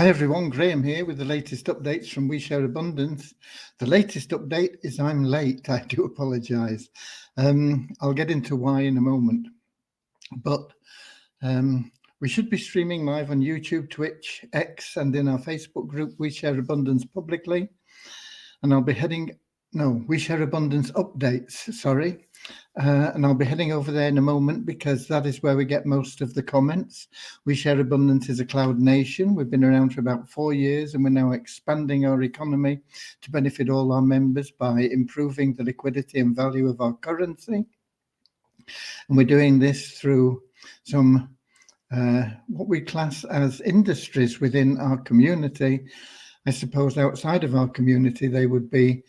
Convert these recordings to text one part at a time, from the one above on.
Hi everyone, Graham here with the latest updates from We Share Abundance. The latest update is I'm late. I do apologise. I'll get into why in a moment. But we should be streaming live on YouTube, Twitch, X, and in our Facebook group, We Share Abundance publicly. And I'll be We Share Abundance updates, sorry. And I'll be heading over there in a moment because that is where we get most of the comments. We Share Abundance is a cloud nation. We've been around for about 4 years and we're now expanding our economy to benefit all our members by improving the liquidity and value of our currency. And we're doing this through some what we class as industries within our community. I suppose outside of our community, they would be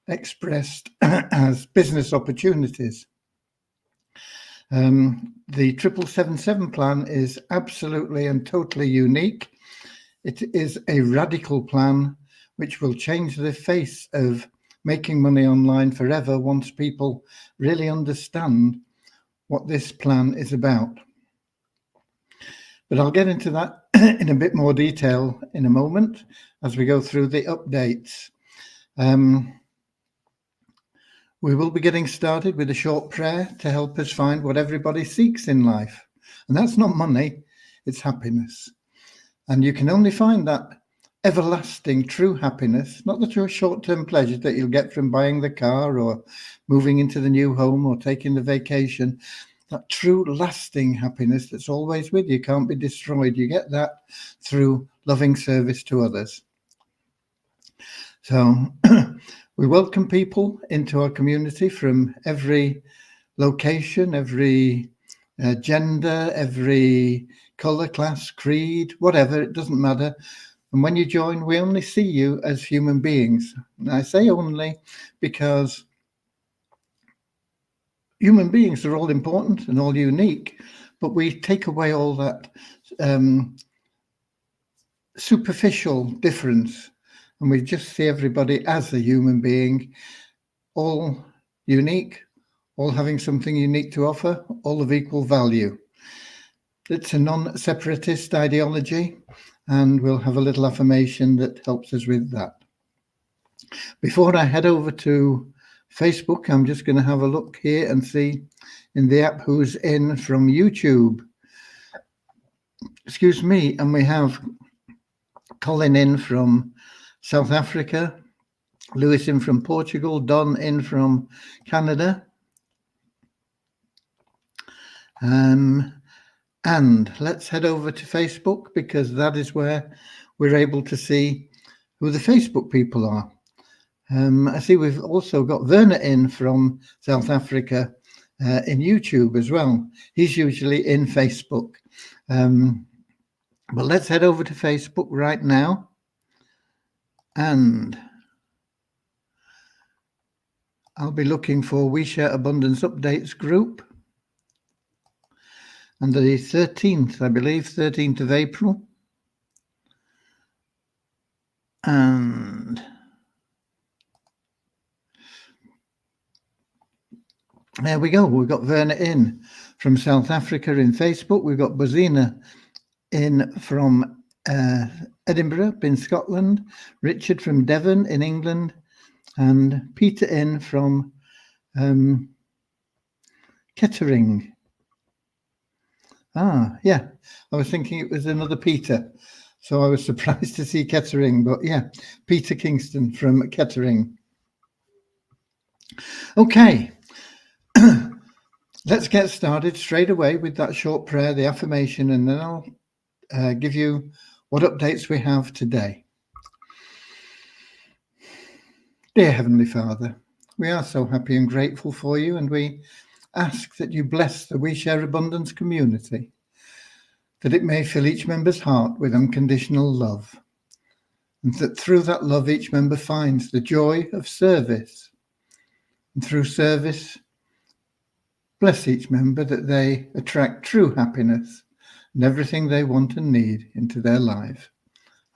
expressed as business opportunities. The 7777 plan is absolutely and totally unique. It is a radical plan which will change the face of making money online forever once people really understand what this plan is about. But I'll get into that in a bit more detail in a moment as we go through the updates. We will be getting started with a short prayer to help us find what everybody seeks in life. And that's not money, it's happiness. And you can only find that everlasting, true happiness, not the short-term pleasure that you'll get from buying the car or moving into the new home or taking the vacation. That true, lasting happiness that's always with you, can't be destroyed. You get that through loving service to others. So we welcome people into our community from every location, every gender, every colour, class, creed, whatever, it doesn't matter. And when you join, we only see you as human beings. And I say only because human beings are all important and all unique, but we take away all that superficial difference. And we just see everybody as a human being, all unique, all having something unique to offer, all of equal value. It's a non-separatist ideology, and we'll have a little affirmation that helps us with that. Before I head over to Facebook, I'm just going to have a look here and see in the app who's in from YouTube. Excuse me, and we have Colin in from South Africa, Lewis in from Portugal, Don in from Canada. And let's head over to Facebook because that is where we're able to see who the Facebook people are. I see we've also got Werner in from South Africa in YouTube as well. He's usually in Facebook. But let's head over to Facebook right now. And I'll be looking for We Share Abundance Updates group. And the 13th, I believe, 13th of April. And there we go. We've got Werner in from South Africa in Facebook. We've got Bozina in from Edinburgh in Scotland, Richard from Devon in England, and Peter in from Kettering. Yeah, I was thinking it was another Peter, so I was surprised to see Kettering, but yeah, Peter Kingston from Kettering. Okay, let's get started straight away with that short prayer, the affirmation, and then I'll give you what updates we have today. Dear Heavenly Father, we are so happy and grateful for you, and we ask that you bless the We Share Abundance community, that it may fill each member's heart with unconditional love, and that through that love each member finds the joy of service. And through service, bless each member that they attract true happiness and everything they want and need into their life.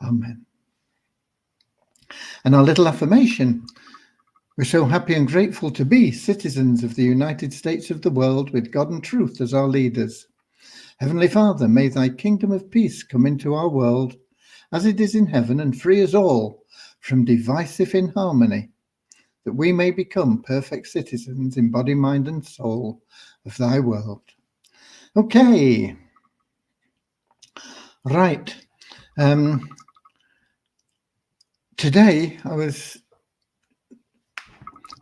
Amen. And our little affirmation: we're so happy and grateful to be citizens of the United States of the world with God and truth as our leaders. Heavenly Father, may thy kingdom of peace come into our world as it is in heaven, and free us all from divisive inharmony, that we may become perfect citizens in body, mind, and soul of thy world. Okay. Right. Today I was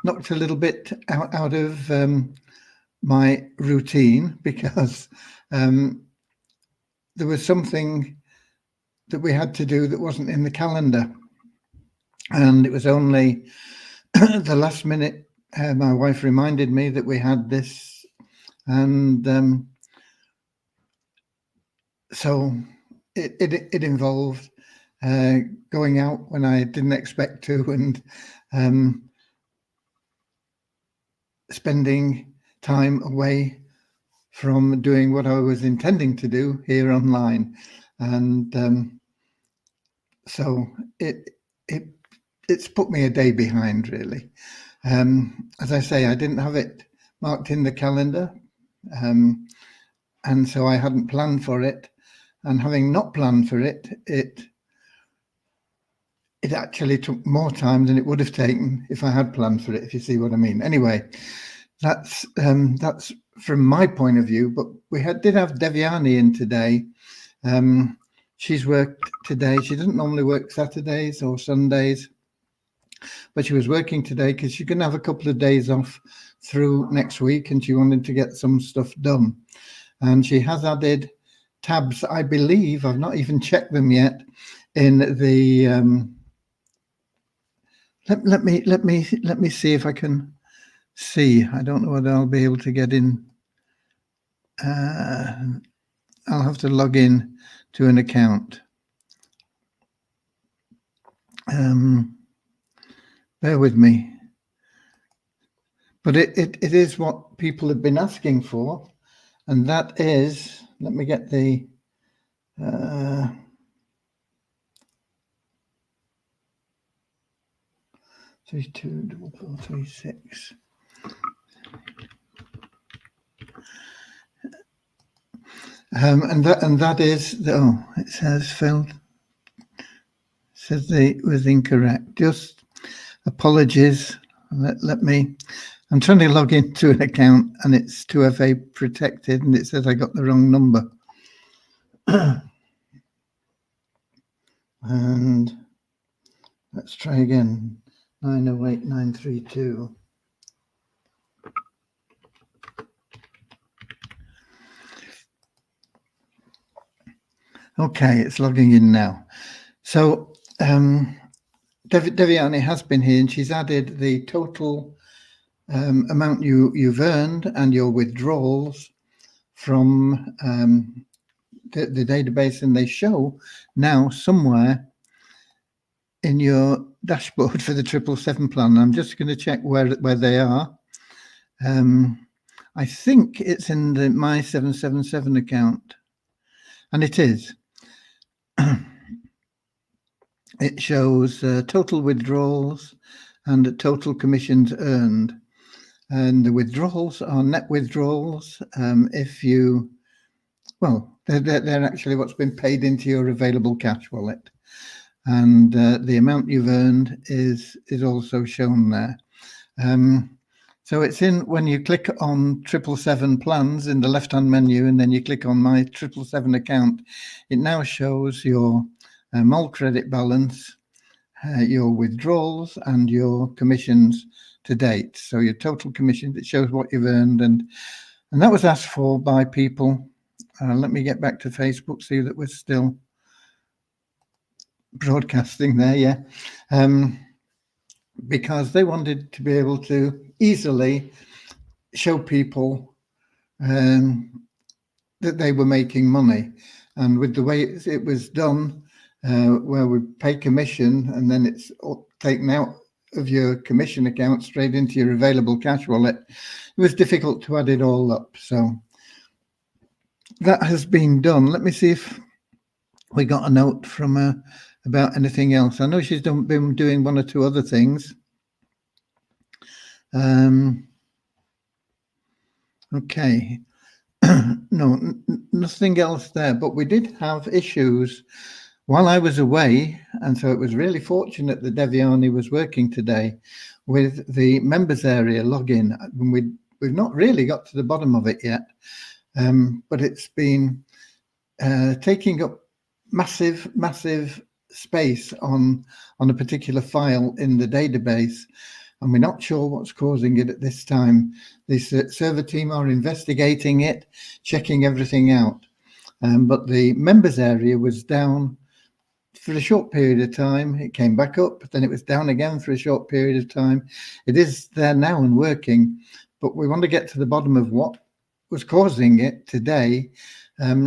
knocked a little bit out of my routine because there was something that we had to do that wasn't in the calendar, and it was only the last minute my wife reminded me that we had this, and so it involved going out when I didn't expect to, and spending time away from doing what I was intending to do here online, and so it's put me a day behind, really. As I say, I didn't have it marked in the calendar, and so I hadn't planned for it. And having not planned for it, it actually took more time than it would have taken if I had planned for it, if you see what I mean. Anyway, that's from my point of view. But we did have Devyani in today. She's worked today. She doesn't normally work Saturdays or Sundays, but she was working today because she's going to have a couple of days off through next week, and she wanted to get some stuff done. And she has added tabs, I believe, I've not even checked them yet, in the let me see if I can see. I don't know whether I'll be able to get in. I'll have to log in to an account. Bear with me. But it is what people have been asking for, and that is, let me get the 324436. And that is it says failed. It says it was incorrect. Just apologies. Let me. I'm trying to log into an account and it's 2FA protected, and it says I got the wrong number. And let's try again. 908932. Okay, it's logging in now. So Devyani has been here, and she's added the total amount you've earned and your withdrawals from the database, and they show now somewhere in your dashboard for the 777 plan. I'm just going to check where they are. I think it's in the My 777 account, and it is. It shows total withdrawals and total commissions earned, and the withdrawals are net withdrawals. If you, well, they're actually what's been paid into your available cash wallet, and the amount you've earned is also shown there. So it's in when you click on 777 plans in the left-hand menu, and then you click on My 777 account. It now shows your MOL credit balance, your withdrawals, and your commissions to date. So your total commissions, it shows what you've earned, and that was asked for by people. Let me get back to Facebook, see that we're still broadcasting there, yeah. Because they wanted to be able to easily show people that they were making money. And with the way it was done, where we pay commission and then it's taken out of your commission account straight into your available cash wallet, it was difficult to add it all up. So that has been done. Let me see if we got a note from her about anything else. I know she's been doing one or two other things. Okay. No, nothing else there, but we did have issues while I was away, and so it was really fortunate that Devyani was working today with the members area login. We've not really got to the bottom of it yet, but it's been taking up massive space on a particular file in the database, and we're not sure what's causing it at this time. The server team are investigating it, checking everything out, but the members area was down for a short period of time. It came back up, then it was down again for a short period of time. It is there now and working, but we want to get to the bottom of what was causing it today,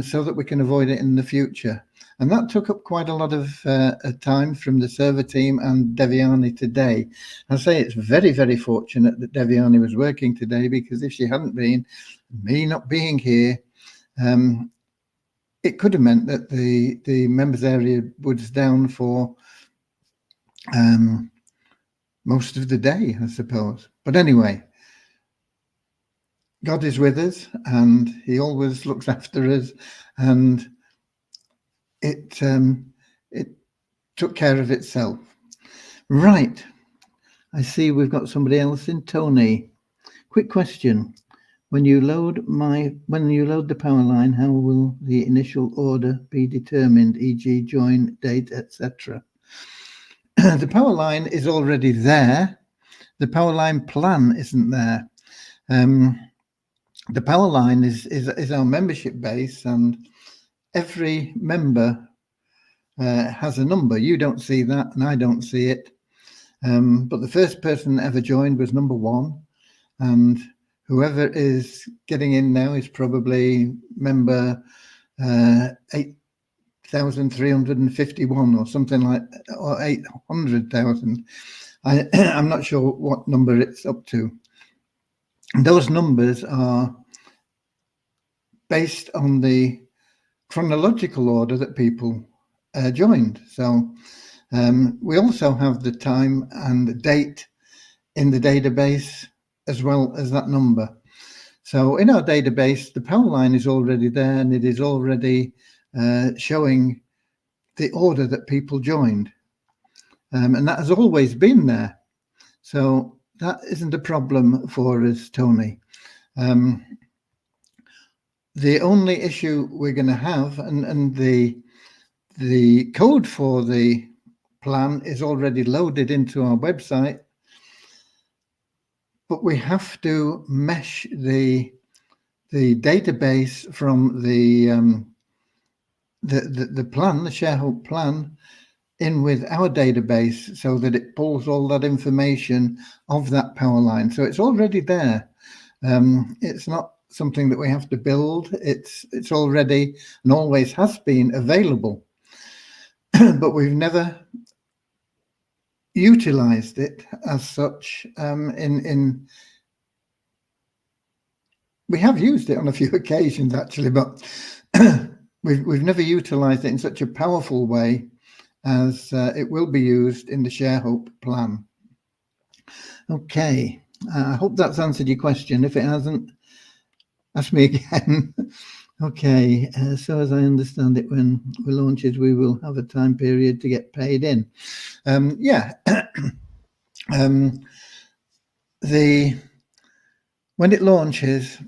so that we can avoid it in the future. And that took up quite a lot of time from the server team and Devyani today. I say it's very fortunate that Devyani was working today, because if she hadn't been, me not being here, it could have meant that the members area was down for most of the day, I suppose. But anyway, God is with us, and he always looks after us, and it took care of itself. Right. I see we've got somebody else in. Tony, quick question. When you load the power line, how will the initial order be determined, e.g. join date, etc.? The power line is already there. The power line plan isn't there. The power line is our membership base, and every member has a number. You don't see that, and I don't see it. But the first person that ever joined was number 1, and whoever is getting in now is probably member 8,351 or something like, or 800,000. I'm not sure what number it's up to. And those numbers are based on the chronological order that people joined. So we also have the time and the date in the database, as well as that number. So in our database, the power line is already there, and it is already showing the order that people joined. And that has always been there. So that isn't a problem for us, Tony. The only issue we're going to have, and the code for the plan is already loaded into our website, but we have to mesh the database from the plan, the ShareHope plan, in with our database, so that it pulls all that information of that power line. So it's already there. It's not something that we have to build. It's already and always has been available, but we've never utilized it as such. We have used it on a few occasions, actually, but we've never utilized it in such a powerful way as it will be used in the ShareHope plan. Okay, I hope that's answered your question. If it hasn't, ask me again. Okay, so as I understand it, when we launch it, we will have a time period to get paid in. Yeah. When it launches,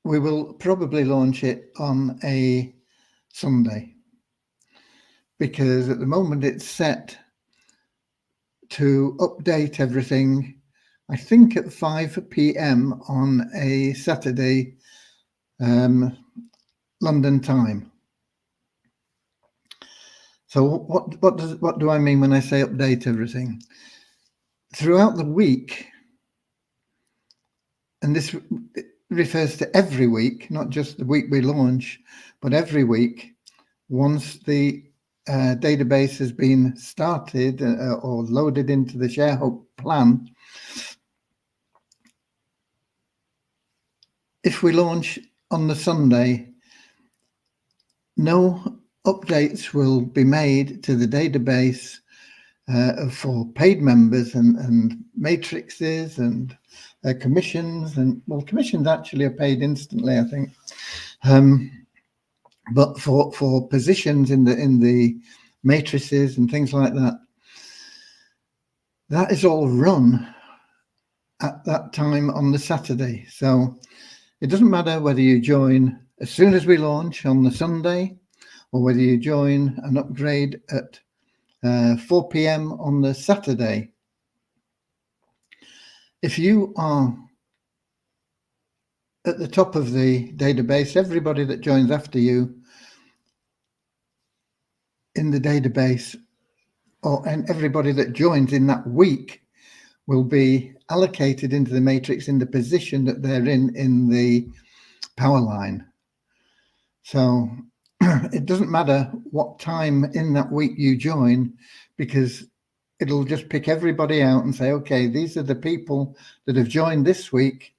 we will probably launch it on a Sunday, because at the moment it's set to update everything, I think at 5 p.m. on a Saturday, London time. So what do I mean when I say update everything? Throughout the week, and this refers to every week, not just the week we launch, but every week, once the database has been started or loaded into the ShareHope plan, if we launch on the Sunday, no updates will be made to the database for paid members and matrices and commissions. And well, commissions actually are paid instantly, I think. But for positions in the matrices and things like that, that is all run at that time on the Saturday. So it doesn't matter whether you join as soon as we launch on the Sunday, or whether you join an upgrade at 4 p.m. on the Saturday. If you are at the top of the database, everybody that joins after you in the database, and everybody that joins in that week, will be allocated into the matrix in the position that they're in the power line. So it doesn't matter what time in that week you join, because it'll just pick everybody out and say, okay, these are the people that have joined this week.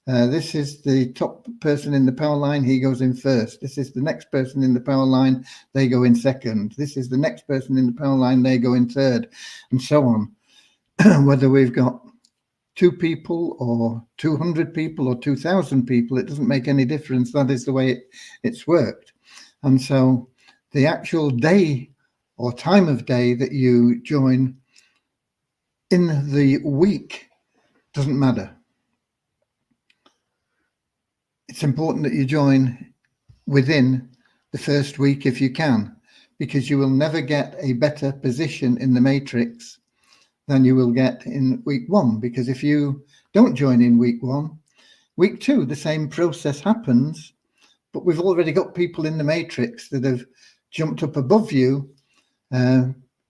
This is the top person in the power line, he goes in first. This is the next person in the power line, they go in second. This is the next person in the power line, they go in third, and so on. Whether we've got 2 people or 200 people or 2,000 people, it doesn't make any difference. That is the way it's worked. And so the actual day or time of day that you join in the week doesn't matter. It's important that you join within the first week if you can, because you will never get a better position in the matrix than you will get in week 1. Because if you don't join in week 1, week 2, the same process happens, but we've already got people in the matrix that have jumped up above you,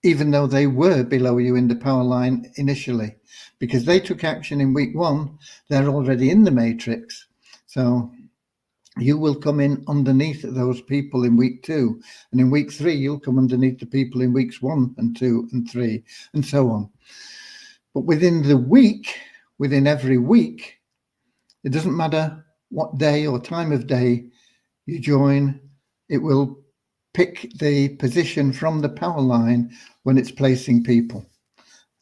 even though they were below you in the power line initially, because they took action in week 1, they're already in the matrix. So you will come in underneath those people in week 2, and in week 3 you'll come underneath the people in weeks 1 and 2 and 3, and so on. But within the week, within every week, it doesn't matter what day or time of day you join, it will pick the position from the power line when it's placing people.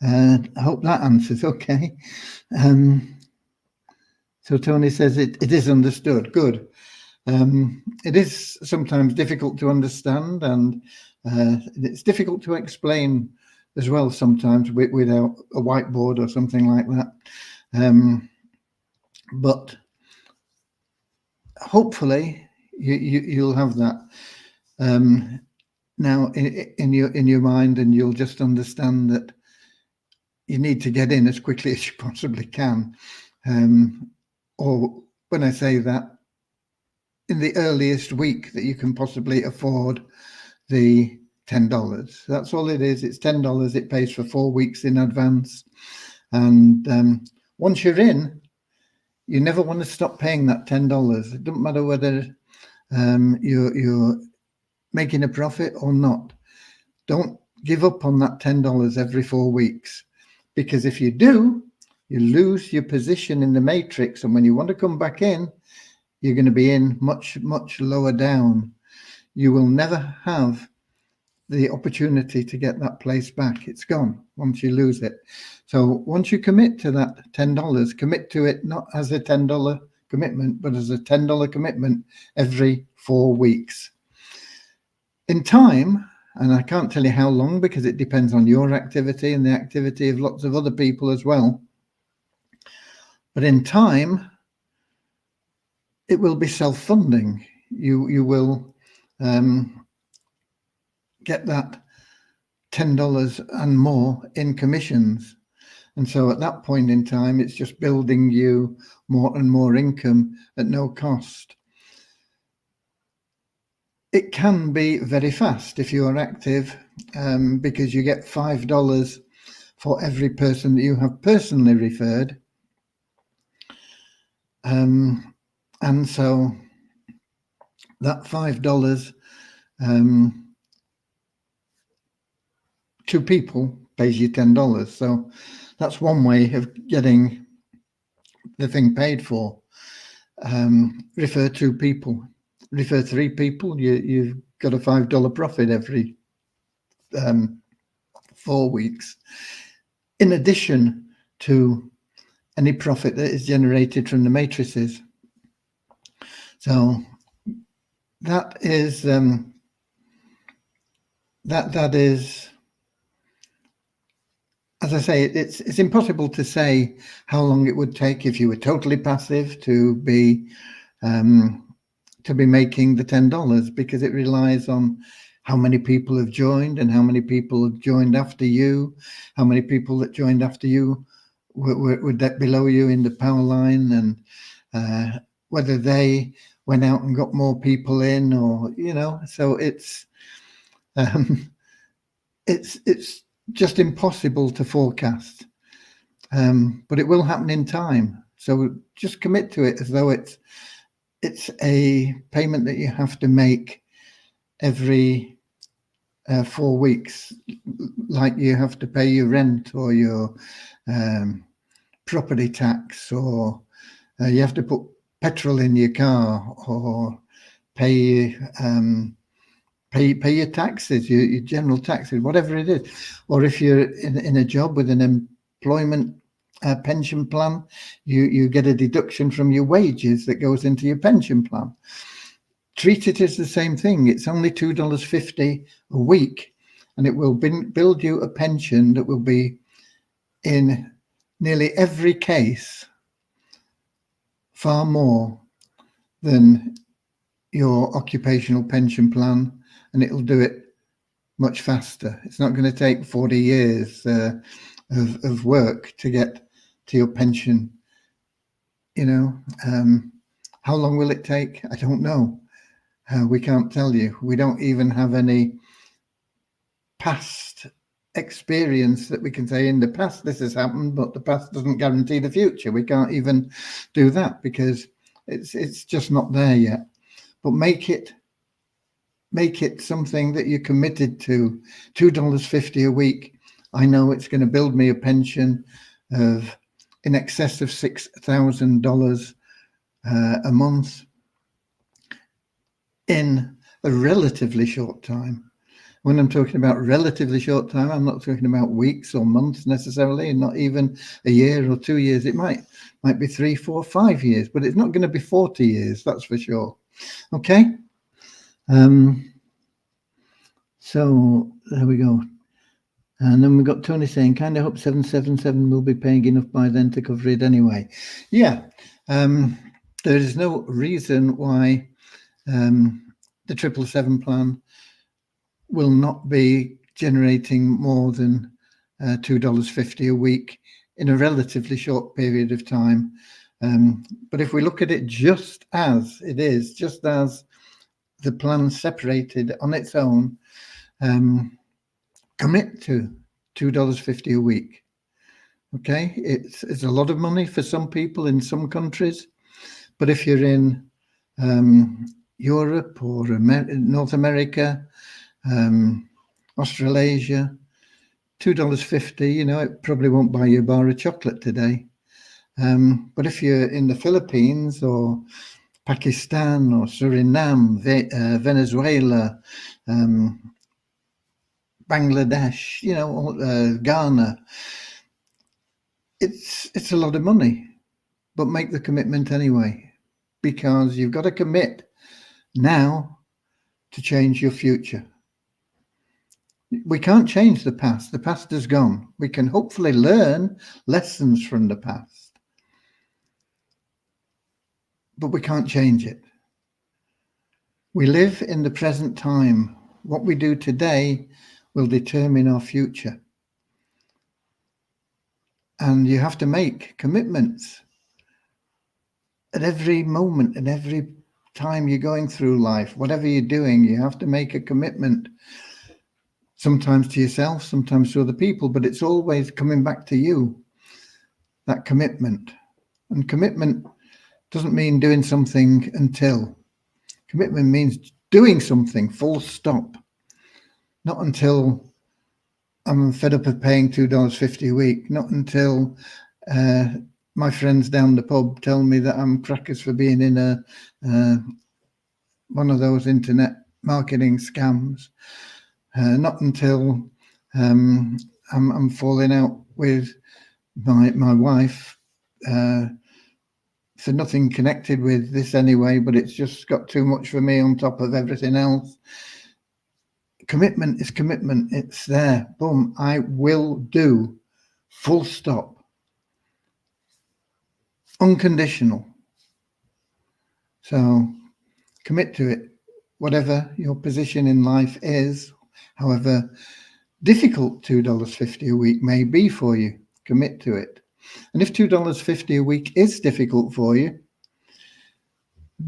And I hope that answers okay. So Tony says it is understood. Good. It is sometimes difficult to understand, and it's difficult to explain as well sometimes without a whiteboard or something like that. But hopefully you'll have that now in your mind, and you'll just understand that you need to get in as quickly as you possibly can. Or when I say that, in the earliest week that you can possibly afford the $10. That's all it is. It's $10. It pays for 4 weeks in advance. And once you're in, you never want to stop paying that $10. It doesn't matter whether you're making a profit or not. Don't give up on that $10 every 4 weeks, because if you do, you lose your position in the matrix. And when you want to come back in, you're going to be in much, much lower down. You will never have the opportunity to get that place back. It's gone once you lose it. So once you commit to that $10, commit to it not as a $10 commitment, but as a $10 commitment every 4 weeks. In time, and I can't tell you how long, because it depends on your activity and the activity of lots of other people as well. But in time, it will be self-funding. You will get that $10 and more in commissions. And so at that point in time, it's just building you more and more income at no cost. It can be very fast if you are active, because you get $5 for every person that you have personally referred. And so that $5 to people pays you $10. So that's one way of getting the thing paid for. Refer 2 people, refer 3 people, you've got a $5 profit every 4 weeks, in addition to any profit that is generated from the matrices. So that is that is, as I say, it's impossible to say how long it would take if you were totally passive um, to be making the $10, because it relies on how many people have joined and how many people have joined after you, how many people that joined after you were below you in the power line, and whether they went out and got more people in, or so um, it's just impossible to forecast, but it will happen in time. So just commit to it as though it's a payment that you have to make every 4 weeks, like you have to pay your rent or your property tax, or you have to put petrol in your car, or pay your taxes, your general taxes, whatever it is. Or if you're in a job with an employment pension plan, you get a deduction from your wages that goes into your pension plan. Treat it as the same thing. It's only $2.50 a week, and it will build you a pension that will be, in nearly every case, far more than your occupational pension plan, and it'll do it much faster. It's not going to take 40 years of work to get to your pension. How long will it take? I don't know. We can't tell you. We don't even have any past experience that we can say in the past this has happened, but the past doesn't guarantee the future. We can't even do that because it's just not there yet. But make it something that you're committed to. $2.50 a week. I know it's going to build me a pension of in excess of $6,000 a month in a relatively short time. When I'm talking about relatively short time, I'm not talking about weeks or months necessarily, and not even a year or 2 years. It might be 3, 4, 5 years, but it's not going to be 40 years, that's for sure. Okay. So there we go. And then we got Tony saying, kind of hope 777 will be paying enough by then to cover it anyway. Yeah. There is no reason why the 777 plan will not be generating more than $2.50 a week in a relatively short period of time. But if we look at it just as it is, just as the plan separated on its own, commit to $2.50 a week. Okay, it's a lot of money for some people in some countries, but if you're in Europe or North America, Australasia, $2.50, it probably won't buy you a bar of chocolate today. But if you're in the Philippines or Pakistan or Suriname, Venezuela, Bangladesh, Ghana, it's a lot of money, but make the commitment anyway, because you've got to commit now to change your future. We can't change the past. The past is gone. We can hopefully learn lessons from the past, but we can't change it. We live in the present time. What we do today will determine our future. And you have to make commitments at every moment and every time you're going through life. Whatever you're doing, you have to make a commitment, sometimes to yourself, sometimes to other people, but it's always coming back to you, that commitment. And commitment doesn't mean doing something until. Commitment means doing something, full stop. Not until I'm fed up of paying $2.50 a week. Not until my friends down the pub tell me that I'm crackers for being in one of those internet marketing scams. Not until I'm falling out with my wife So nothing connected with this anyway, but it's just got too much for me on top of everything else. Commitment is commitment. It's there. Boom. I will do. Full stop. Unconditional. So commit to it. Whatever your position in life is, however difficult $2.50 a week may be for you, commit to it. And if $2.50 a week is difficult for you,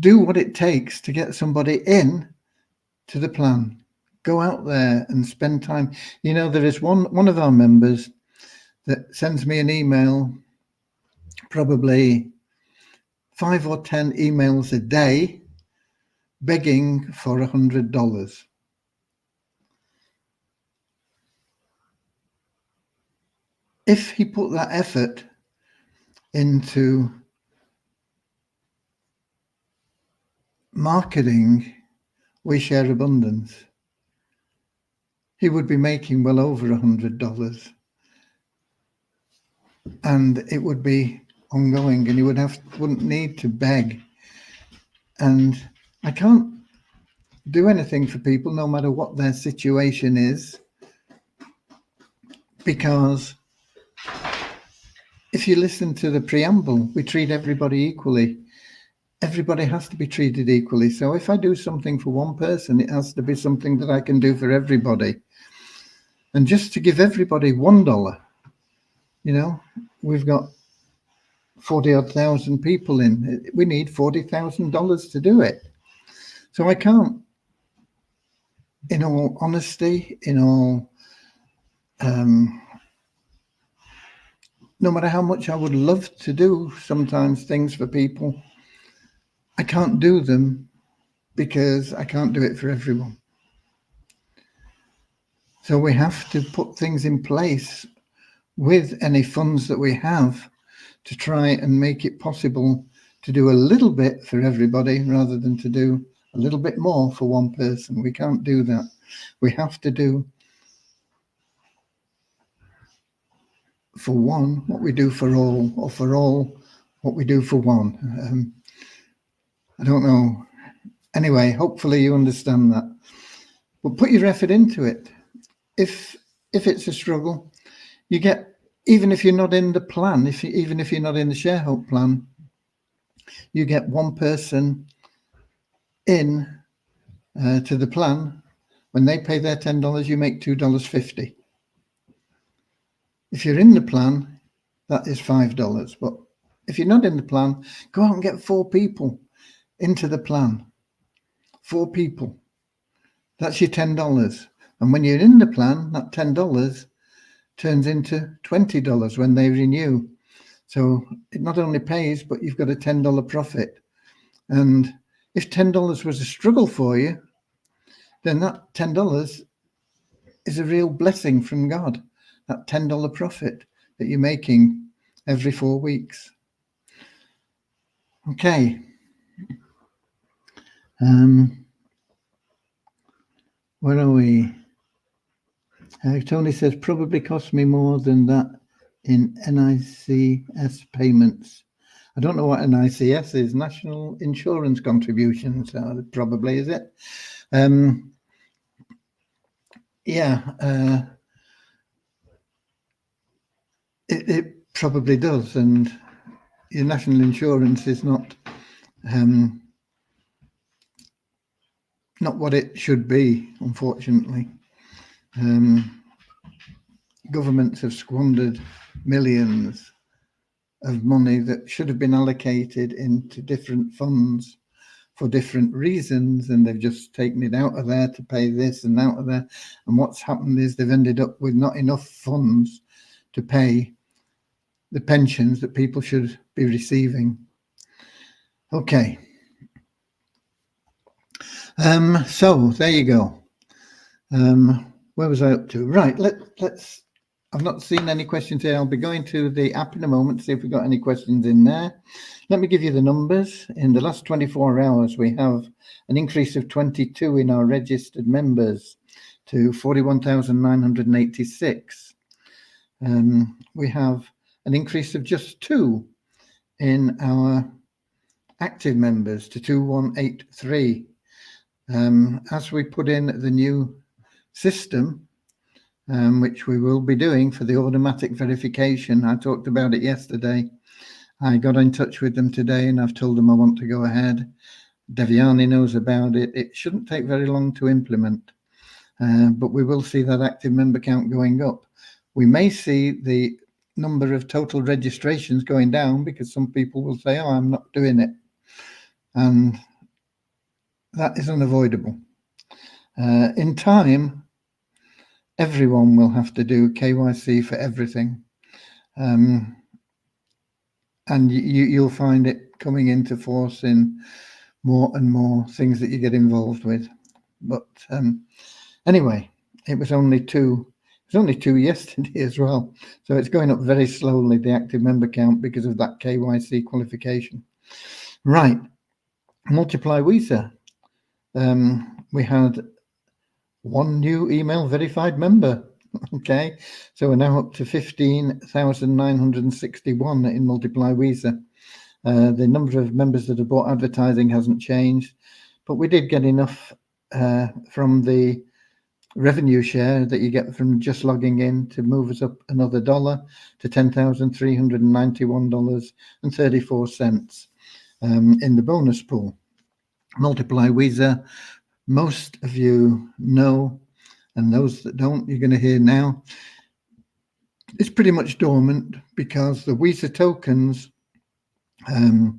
do what it takes to get somebody in to the plan. Go out there and spend time. You know, there is one of our members that sends me an email, probably 5 or 10 emails a day, begging for $100. If he put that effort into marketing We Share Abundance, he would be making well over $100, and it would be ongoing, and he wouldn't need to beg. And I can't do anything for people, no matter what their situation is, because if you listen to the preamble, we treat everybody equally. Everybody has to be treated equally. So if I do something for one person, it has to be something that I can do for everybody. And just to give everybody $1, you know, we've got 40-odd thousand people in. We need $40,000 to do it. So I can't, in all honesty, no matter how much I would love to do sometimes things for people, I can't do them because I can't do it for everyone. So we have to put things in place with any funds that we have to try and make it possible to do a little bit for everybody rather than to do a little bit more for one person. We can't do that. We have to do for one what we do for all, or for all what we do for one. I don't know. Anyway, hopefully you understand that. But put your effort into it. If it's a struggle, you get, even if you're not in the plan, even if you're not in the ShareHope plan, you get one person in to the plan. When they pay their $10, you make $2.50. If you're in the plan, that is $5. But if you're not in the plan, go out and get 4 people into the plan. 4 people. That's your $10. And when you're in the plan, that $10 turns into $20 when they renew. So it not only pays, but you've got a $10 profit. And if $10 was a struggle for you, then that $10 is a real blessing from God, that $10 profit that you're making every 4 weeks. Okay. Where are we? Tony says, probably cost me more than that in NICS payments. I don't know what NICS is, National Insurance Contributions, probably, is it? It probably does, and your national insurance is not what it should be, unfortunately. Governments have squandered millions of money that should have been allocated into different funds for different reasons, and they've just taken it out of there to pay this and out of there. And what's happened is they've ended up with not enough funds to pay the pensions that people should be receiving. Okay. So there you go. Where was I up to? Right, let's, I've not seen any questions here. I'll be going to the app in a moment to see if we've got any questions in there. Let me give you the numbers. In the last 24 hours, we have an increase of 22 in our registered members to 41,986. We have an increase of just 2 in our active members to 2183. As we put in the new system, which we will be doing for the automatic verification, I talked about it yesterday. I got in touch with them today and I've told them I want to go ahead. Devyani knows about it. It shouldn't take very long to implement, but we will see that active member count going up. We may see the number of total registrations going down because some people will say, oh, I'm not doing it. And that is unavoidable. In time, everyone will have to do KYC for everything. And you'll find it coming into force in more and more things that you get involved with. But anyway, it was only two yesterday as well. So it's going up very slowly, the active member count, because of that KYC qualification. Right, Multiply Visa. We had one new email verified member. Okay, so we're now up to 15,961 in Multiply Visa. The number of members that have bought advertising hasn't changed, but we did get enough from the revenue share that you get from just logging in to move us up another $1 to $10,391.34 in the bonus pool. Multiply Visa, most of you know, and those that don't, you're going to hear now. It's pretty much dormant because the Visa tokens, I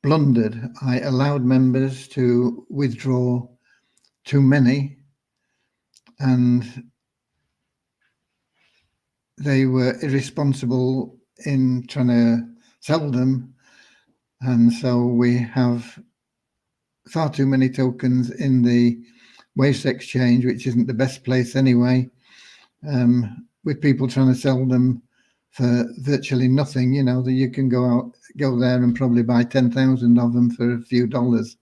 blundered. I allowed members to withdraw too many, and they were irresponsible in trying to sell them. And so we have far too many tokens in the Waves Exchange, which isn't the best place anyway, with people trying to sell them for virtually nothing. You know, that you can go there and probably buy 10,000 of them for a few dollars.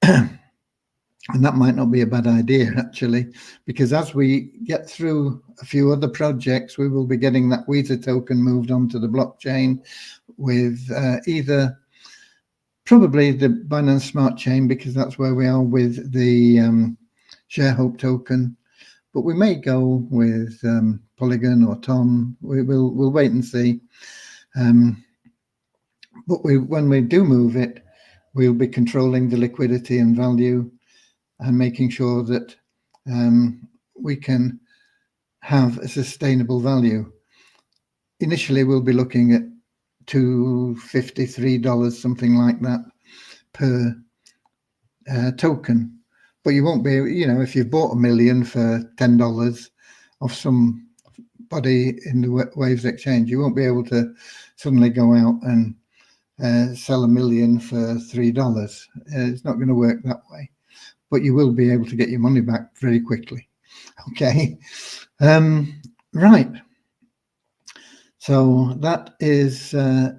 And that might not be a bad idea, actually, because as we get through a few other projects, we will be getting that Visa token moved onto the blockchain with either probably the Binance Smart Chain, because that's where we are with the ShareHope token. But we may go with Polygon or Tom. We'll wait and see. But when we do move it, we'll be controlling the liquidity and value and making sure that we can have a sustainable value. Initially, we'll be looking at $2.53, something like that, per token. But you won't be, you know, if you've bought 1 million for $10 of somebody in the Waves Exchange, you won't be able to suddenly go out and sell 1 million for $3. It's not going to work that way. But you will be able to get your money back very quickly. Okay. Right. So that is that.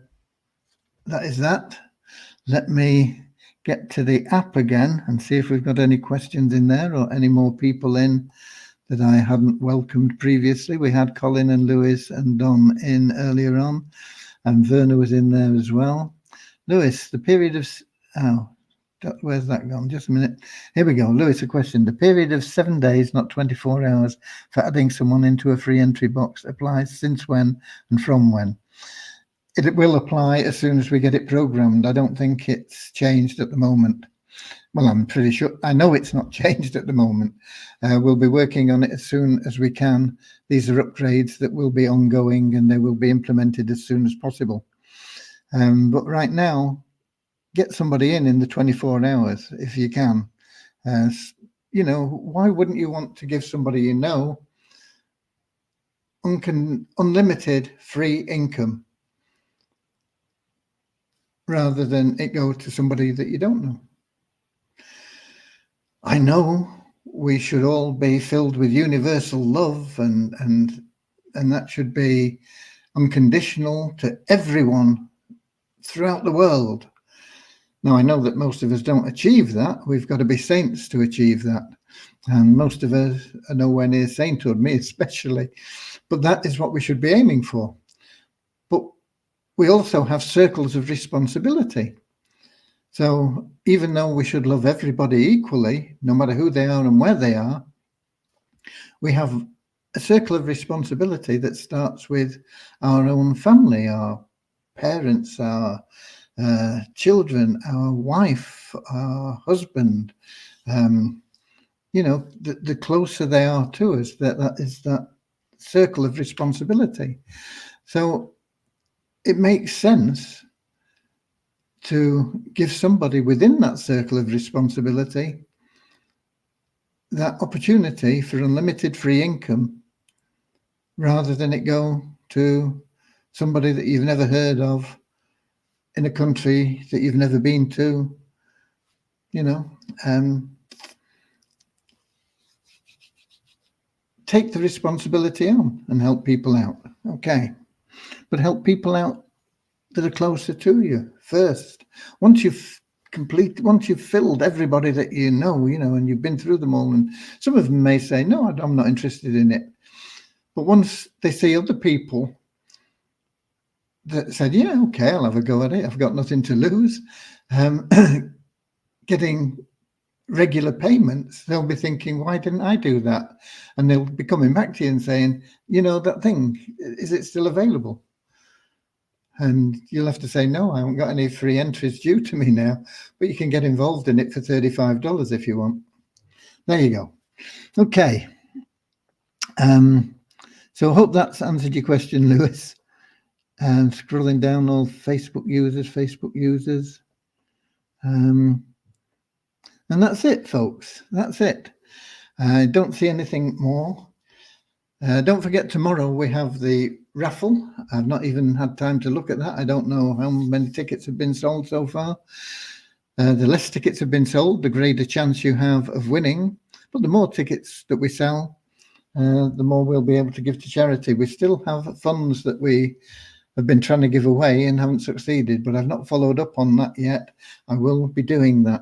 Let me get to the app again and see if we've got any questions in there or any more people in that I hadn't welcomed previously. We had Colin and Lewis and Don in earlier on, and Verna was in there as well. Lewis, the period of where's that gone? Just a minute. Here we go. Lewis, a question. The period of 7 days, not 24 hours, for adding someone into a free entry box applies since when and from when? It will apply as soon as we get it programmed. I don't think it's changed at the moment. Well, I'm pretty sure. I know it's not changed at the moment. We'll be working on it as soon as we can. These are upgrades that will be ongoing and they will be implemented as soon as possible. But right now, get somebody in the 24 hours if you can. You know, why wouldn't you want to give somebody you know unlimited free income rather than it go to somebody that you don't know? I know we should all be filled with universal love and that should be unconditional to everyone throughout the world. Now, I know that most of us don't achieve that. We've got to be saints to achieve that. And most of us are nowhere near sainthood, me especially. But that is what we should be aiming for. But we also have circles of responsibility. So even though we should love everybody equally, no matter who they are and where they are, we have a circle of responsibility that starts with our own family, our parents, our children, our wife, our husband. The closer they are to us, that is that circle of responsibility. So it makes sense to give somebody within that circle of responsibility that opportunity for unlimited free income, rather than it go to somebody that you've never heard of in a country that you've never been to. Take the responsibility on and help people out. Okay. But help people out that are closer to you first. Once you've filled everybody that you know, and you've been through them all, and some of them may say, no, I'm not interested in it. But once they see other people that said, yeah, okay, I'll have a go at it, I've got nothing to lose, getting regular payments, they'll be thinking, why didn't I do that? And they'll be coming back to you and saying, that thing, is it still available? And you'll have to say, no, I haven't got any free entries due to me now, but you can get involved in it for $35 if you want. There you go. Okay. So I hope that's answered your question, Lewis. And scrolling down, all Facebook users. And that's it, folks. That's it. I don't see anything more. Don't forget, tomorrow we have the raffle. I've not even had time to look at that. I don't know how many tickets have been sold so far. The less tickets have been sold, the greater chance you have of winning. But the more tickets that we sell, the more we'll be able to give to charity. We still have funds that we have been trying to give away and haven't succeeded, but I've not followed up on that yet. I will be doing that.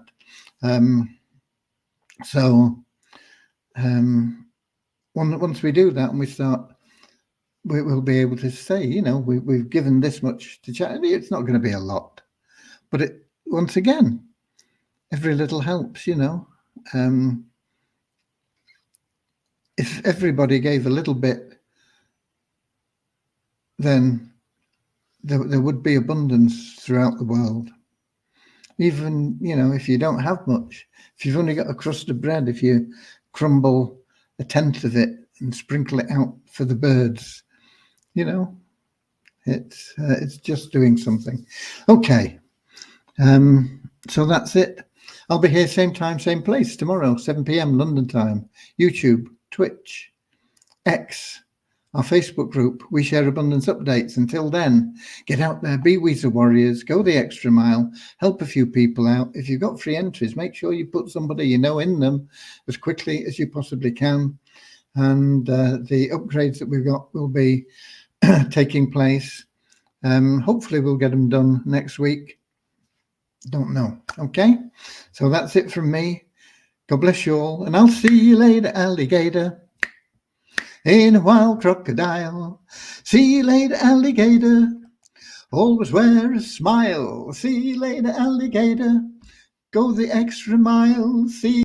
Once we do that and we start, we'll be able to say, we've given this much to charity. It's not going to be a lot, but once again, every little helps. If everybody gave a little bit, then there would be abundance throughout the world. Even, if you don't have much, if you've only got a crust of bread, if you crumble a tenth of it and sprinkle it out for the birds, it's just doing something. Okay. So that's it. I'll be here same time, same place tomorrow, 7 p.m. London time. YouTube, Twitch, X, our Facebook group. We share abundance updates. Until then, get out there, be Weezer Warriors, go the extra mile, help a few people out. If you've got free entries, make sure you put somebody in them as quickly as you possibly can. And the upgrades that we've got will be taking place. Hopefully we'll get them done next week. Don't know. Okay, so that's it from me. God bless you all, and I'll see you later, alligator. In a wild crocodile. See you later, alligator. Always wear a smile. See you later, alligator. Go the extra mile. See